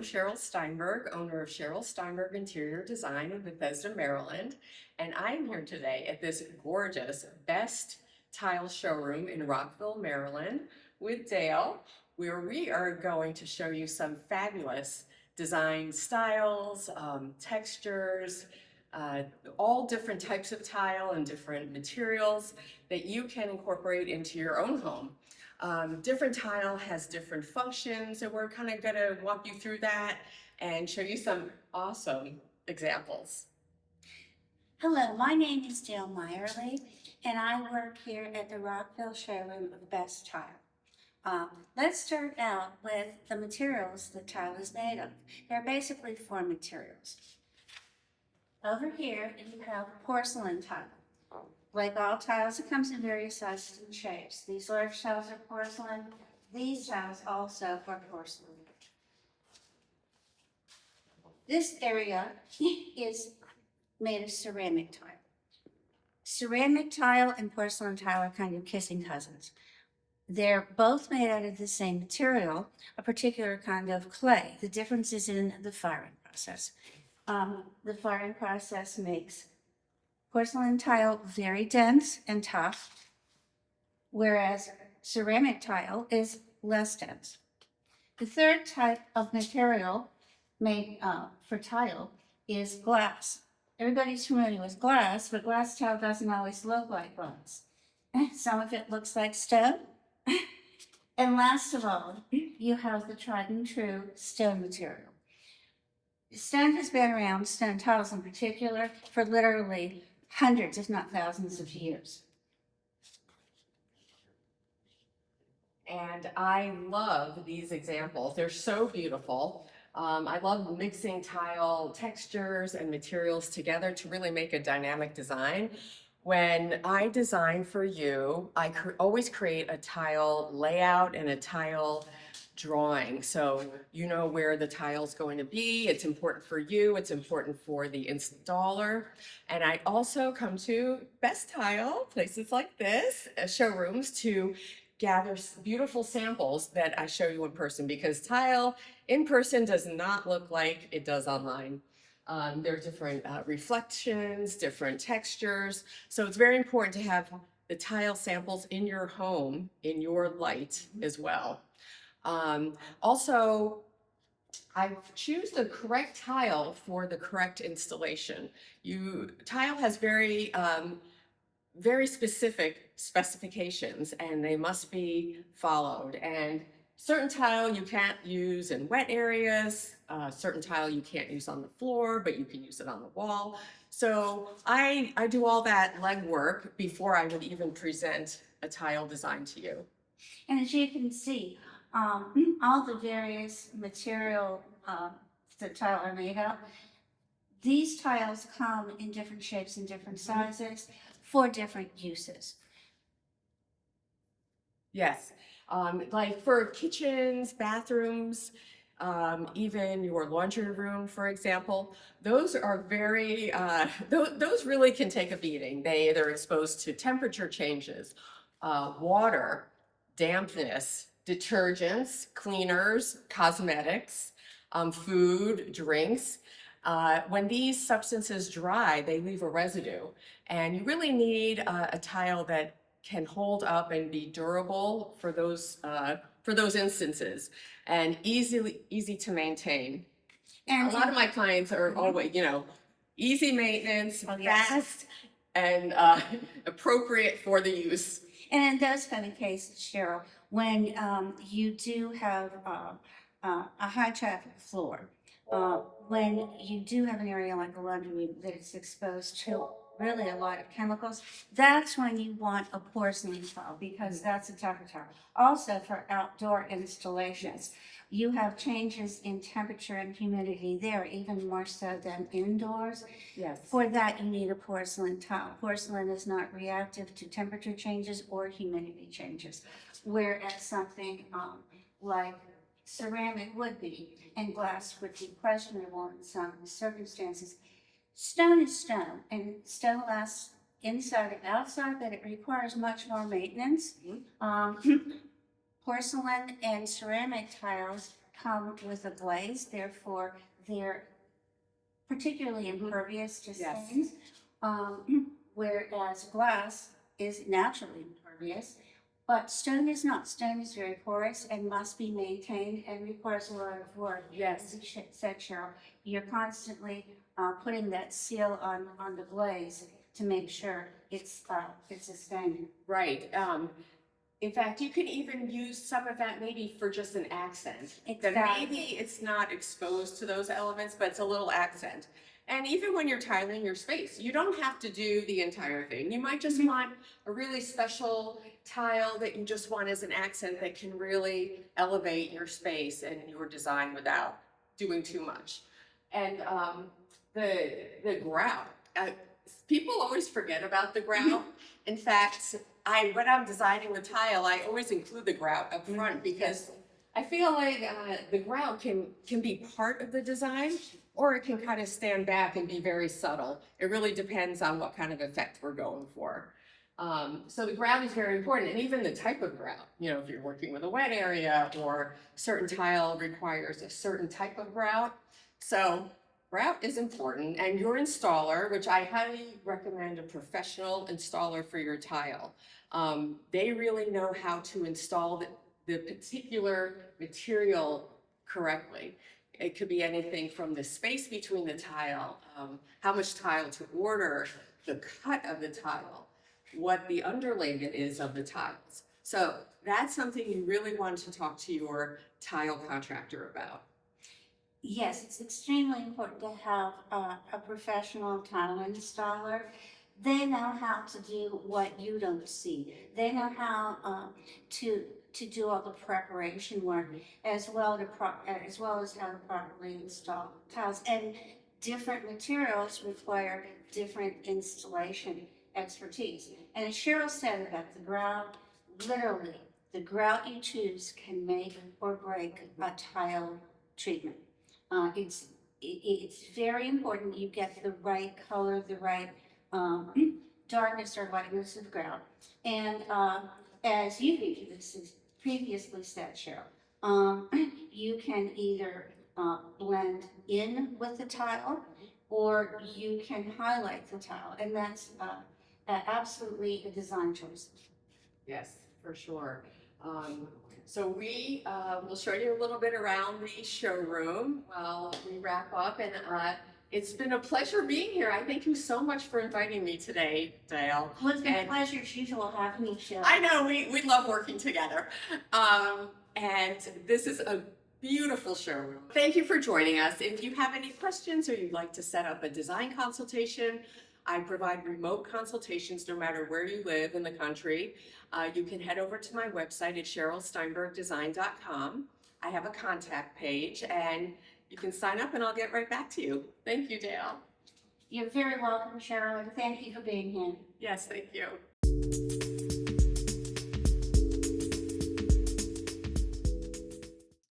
am Cheryl Steinberg, owner of Cheryl Steinberg Interior Design in Bethesda, Maryland, and I am here today at this gorgeous Best Tile Showroom in Rockville, Maryland with Dale, where we are going to show you some fabulous design styles, textures, uh, all different types of tile and different materials that you can incorporate into your own home. Different tile has different functions, and we're kind of going to walk you through that and show you some awesome examples. Hello, my name is Dale Meyerly, and I work here at the Rockville Showroom of Best Tile. Let's start out with the materials the tile is made of. There are basically four materials. Over here, you have porcelain tile. Like all tiles, it comes in various sizes and shapes. These large tiles are porcelain. These tiles also are porcelain. This area is made of ceramic tile. Ceramic tile and porcelain tile are kind of kissing cousins. They're both made out of the same material, a particular kind of clay. The difference is in the firing process. The firing process makes porcelain tile very dense and tough, whereas ceramic tile is less dense. The third type of material made for tile is glass. Everybody's familiar with glass, but glass tile doesn't always look like glass. Some of it looks like stone. And last of all, you have the tried and true stone material. Stone has been around, stone tiles in particular, for literally hundreds, if not thousands of years. And I love these examples. They're so beautiful. I love mixing tile textures and materials together to really make a dynamic design. When I design for you, I always create a tile layout and a tile drawing. So you know where the tile's going to be. It's important for you. It's important for the installer. And I also come to Best Tile, places like this, showrooms, to gather beautiful samples that I show you in person, because tile in person does not look like it does online. There are different reflections, different textures. So it's very important to have the tile samples in your home, in your light as well. Also, I choose the correct tile for the correct installation. Tile has very specific specifications, and they must be followed. And certain tile you can't use in wet areas, certain tile you can't use on the floor, but you can use it on the wall. So I do all that legwork before I would even present a tile design to you. And as you can see, all the various material that tile are made of, these tiles come in different shapes and different sizes for different uses. Yes, like for kitchens, bathrooms, even your laundry room, for example, those are very, those really can take a beating. They're exposed to temperature changes, water, dampness, detergents, cleaners, cosmetics, food, drinks. When these substances dry, they leave a residue, and you really need a tile that can hold up and be durable for those instances, and easy to maintain. And a lot of my clients are always, easy maintenance, fast, and appropriate for the use. And in those kind of cases, Cheryl, when you do have a high traffic floor, when you do have an area like a laundry room that is exposed to really a lot of chemicals, that's when you want a porcelain tile, because that's a tougher tile. Also for outdoor installations, you have changes in temperature and humidity there, even more so than indoors. Yes. For that, you need a porcelain tile. Porcelain is not reactive to temperature changes or humidity changes, whereas something like ceramic would be, and glass would be questionable in some circumstances. Stone is stone, and stone lasts inside and outside, but it requires much more maintenance. Porcelain and ceramic tiles come with a glaze, therefore they're particularly impervious to Yes. stains. Whereas glass is naturally impervious, but stone is not. Stone is very porous and must be maintained and requires a lot of work. Yes. As you said, Cheryl, you're constantly putting that seal on the glaze to make sure it's sustaining. Right. In fact, you can even use some of that maybe for just an accent. That Exactly. maybe it's not exposed to those elements, but it's a little accent. And even when you're tiling your space, you don't have to do the entire thing. You might just want a really special tile that you just want as an accent that can really elevate your space and your design without doing too much. And the grout. People always forget about the grout. In fact, when I'm designing the tile, I always include the grout up front because I feel like the grout can be part of the design, or it can kind of stand back and be very subtle. It really depends on what kind of effect we're going for. So the grout is very important, and even the type of grout. You know, if you're working with a wet area or certain tile requires a certain type of grout. So grout is important, and your installer, which I highly recommend a professional installer for your tile. They really know how to install the particular material correctly. It could be anything from the space between the tile, how much tile to order, the cut of the tile, what the underlayment is of the tiles. So that's something you really want to talk to your tile contractor about. Yes, it's extremely important to have a professional tile installer. They know how to do what you don't see. They know how to do all the preparation work as well as how to properly install tiles. And different materials require different installation expertise. And as Cheryl said about the grout, literally, the grout you choose can make or break a tile treatment. It's very important you get the right color, the right darkness or lightness of grout. And as you previously said, Cheryl, you can either blend in with the tile or you can highlight the tile. And that's absolutely a design choice. Yes, for sure. So we will show you a little bit around the showroom while we wrap up. And it's been a pleasure being here. I thank you so much for inviting me today, Dale. Well, it's been a pleasure as usual having you, Cheryl. I know, we love working together. And this is a beautiful showroom. Thank you for joining us. If you have any questions or you'd like to set up a design consultation, I provide remote consultations no matter where you live in the country. You can head over to my website at CherylSteinbergDesign.com. I have a contact page and you can sign up and I'll get right back to you. Thank you, Dale. You're very welcome, Cheryl, and thank you for being here. Yes, thank you.